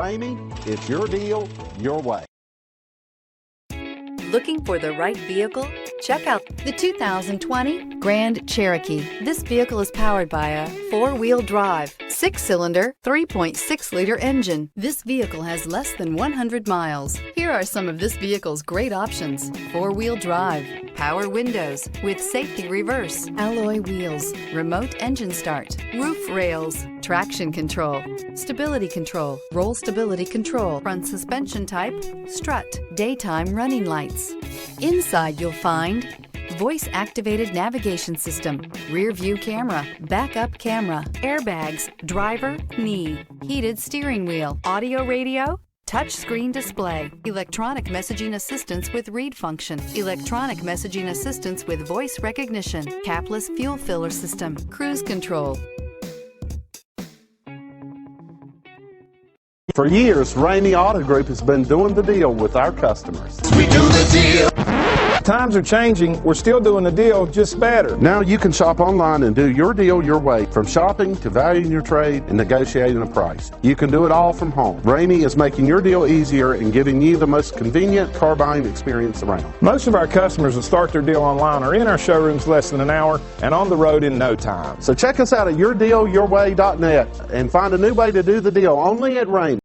Ramey, it's your deal, your way. Looking for the right vehicle? Check out the 2020 Grand Cherokee. This vehicle is powered by a 4-wheel drive, 6-cylinder, 3.6-liter engine. This vehicle has less than 100 miles. Here are some of this vehicle's great options: 4-wheel drive, power windows with safety reverse, alloy wheels, remote engine start, roof rails, traction control, stability control, roll stability control, front suspension type, strut, daytime running lights. Inside you'll find voice-activated navigation system, rear view camera, backup camera, airbags, driver, knee, heated steering wheel, audio radio, touchscreen display, electronic messaging assistance with read function, electronic messaging assistance with voice recognition, capless fuel filler system, cruise control. For years, Ramey Auto Group has been doing the deal with our customers. We do the deal. Times are changing. We're still doing the deal, just better. Now you can shop online and do your deal your way, from shopping to valuing your trade and negotiating a price. You can do it all from home. Ramey is making your deal easier and giving you the most convenient car buying experience around. Most of our customers that start their deal online are in our showrooms less than an hour and on the road in no time. So check us out at yourdealyourway.net and find a new way to do the deal only at Ramey.